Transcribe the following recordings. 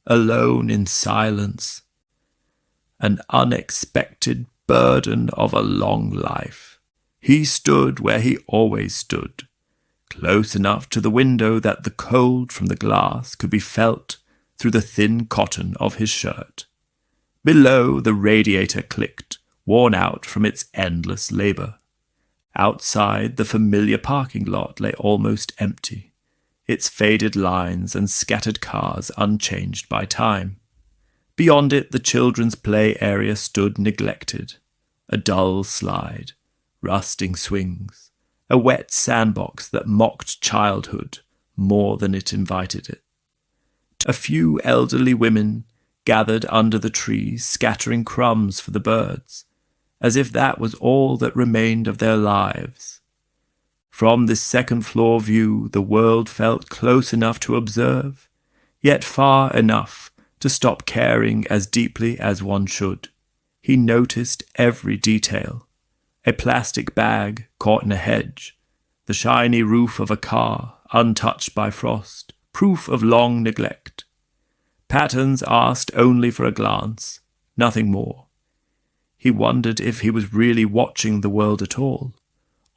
alone in silence, an unexpected burden of a long life. He stood where he always stood, close enough to the window that the cold from the glass could be felt through the thin cotton of his shirt. Below, the radiator clicked, worn out from its endless labor. Outside, the familiar parking lot lay almost empty, its faded lines and scattered cars unchanged by time. Beyond it, the children's play area stood neglected, a dull slide, rusting swings, a wet sandbox that mocked childhood more than it invited it. A few elderly women gathered under the trees, scattering crumbs for the birds, as if that was all that remained of their lives. From this second-floor view, the world felt close enough to observe, yet far enough to stop caring as deeply as one should. He noticed every detail: a plastic bag caught in a hedge, the shiny roof of a car untouched by frost, proof of long neglect. Patterns asked only for a glance, nothing more. He wondered if he was really watching the world at all,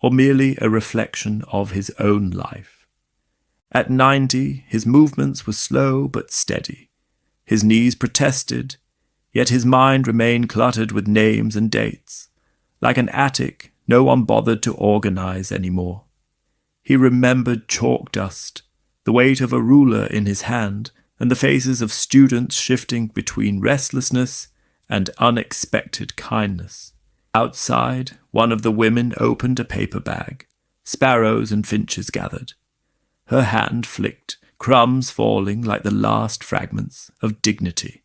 or merely a reflection of his own life. At 90, his movements were slow but steady. His knees protested, yet his mind remained cluttered with names and dates. Like an attic, no one bothered to organize anymore. He remembered chalk dust, the weight of a ruler in his hand, and the faces of students shifting between restlessness and unexpected kindness. Outside, one of the women opened a paper bag. Sparrows and finches gathered. Her hand flicked, crumbs falling like the last fragments of dignity.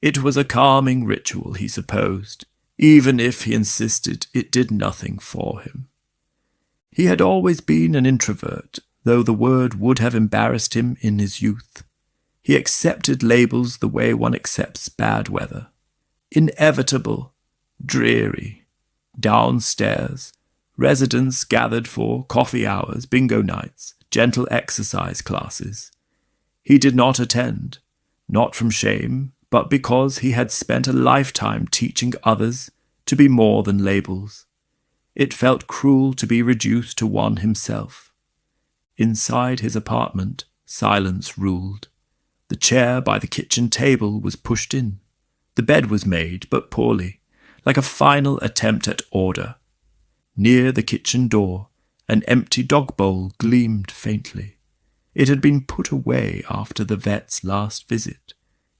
It was a calming ritual, he supposed, even if he insisted it did nothing for him. He had always been an introvert, though the word would have embarrassed him in his youth. He accepted labels the way one accepts bad weather. Inevitable, dreary. Downstairs, residents gathered for coffee hours, bingo nights, gentle exercise classes. He did not attend, not from shame, but because he had spent a lifetime teaching others to be more than labels. It felt cruel to be reduced to one himself. Inside his apartment, silence ruled. The chair by the kitchen table was pushed in. The bed was made, but poorly, like a final attempt at order. Near the kitchen door, an empty dog bowl gleamed faintly. It had been put away after the vet's last visit,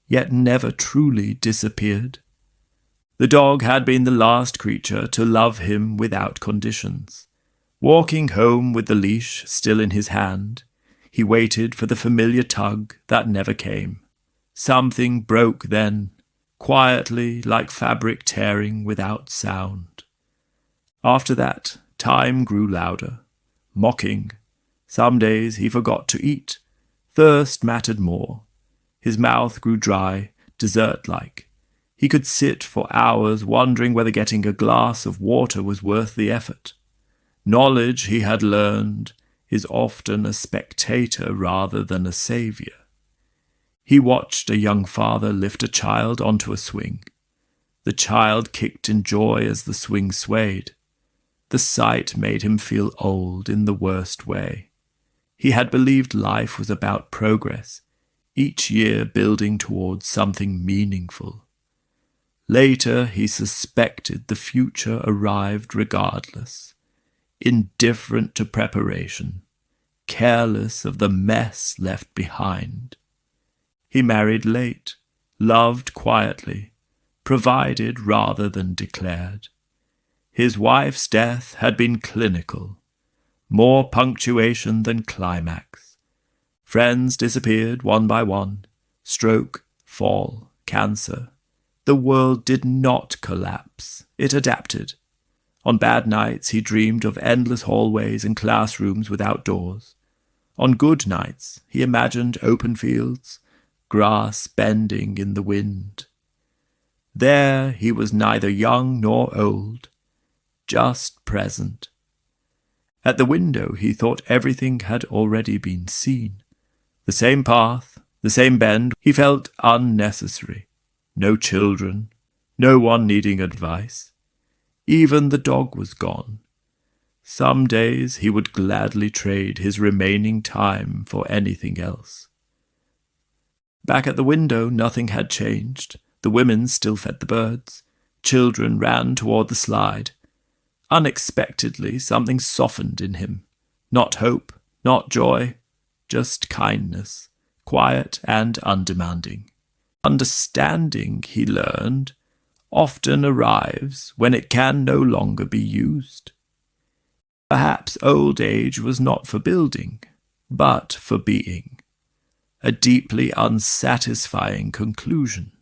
yet never truly disappeared. The dog had been the last creature to love him without conditions. Walking home with the leash still in his hand, he waited for the familiar tug that never came. Something broke then, quietly like fabric tearing without sound. After that, time grew louder, mocking. Some days he forgot to eat. Thirst mattered more. His mouth grew dry, dessert-like. He could sit for hours wondering whether getting a glass of water was worth the effort. Knowledge, he had learned, is often a spectator rather than a savior. He watched a young father lift a child onto a swing. The child kicked in joy as the swing swayed. The sight made him feel old in the worst way. He had believed life was about progress, each year building towards something meaningful. Later, he suspected the future arrived regardless, indifferent to preparation, careless of the mess left behind. He married late, loved quietly, provided rather than declared. His wife's death had been clinical, more punctuation than climax. Friends disappeared one by one, stroke, fall, cancer. The world did not collapse, it adapted. On bad nights he dreamed of endless hallways and classrooms without doors. On good nights he imagined open fields, grass bending in the wind. There he was neither young nor old, just present. At the window he thought everything had already been seen. The same path, The same bend he felt unnecessary. No children, no one needing advice. Even the dog was gone. Some days he would gladly trade his remaining time for anything else. Back at the window, nothing had changed. The women still fed the birds. Children ran toward the slide. Unexpectedly, something softened in him. Not hope, not joy, just kindness, quiet and undemanding. Understanding, he learned, often arrives when it can no longer be used. Perhaps old age was not for building, but for being. A deeply unsatisfying conclusion.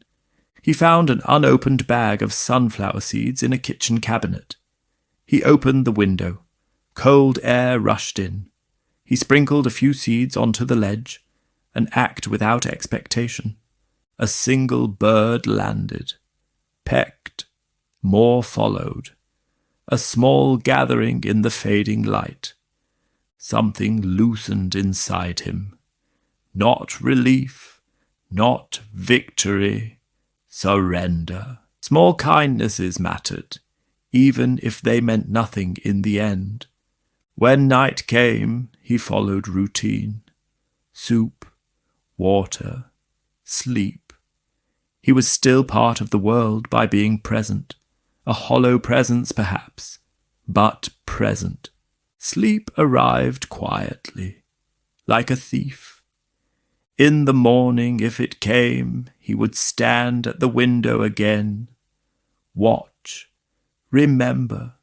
He found an unopened bag of sunflower seeds in a kitchen cabinet. He opened the window. Cold air rushed in. He sprinkled a few seeds onto the ledge, an act without expectation. A single bird landed, pecked, more followed. A small gathering in the fading light. Something loosened inside him. Not relief, not victory, surrender. Small kindnesses mattered, even if they meant nothing in the end. When night came, he followed routine. Soup, water, sleep. He was still part of the world by being present. A hollow presence, perhaps, but present. Sleep arrived quietly, like a thief. In the morning, if it came, he would stand at the window again. Watch, remember.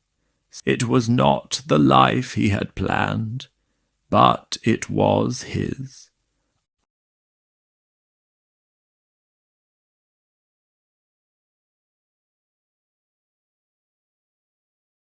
It was not the life he had planned, but it was his.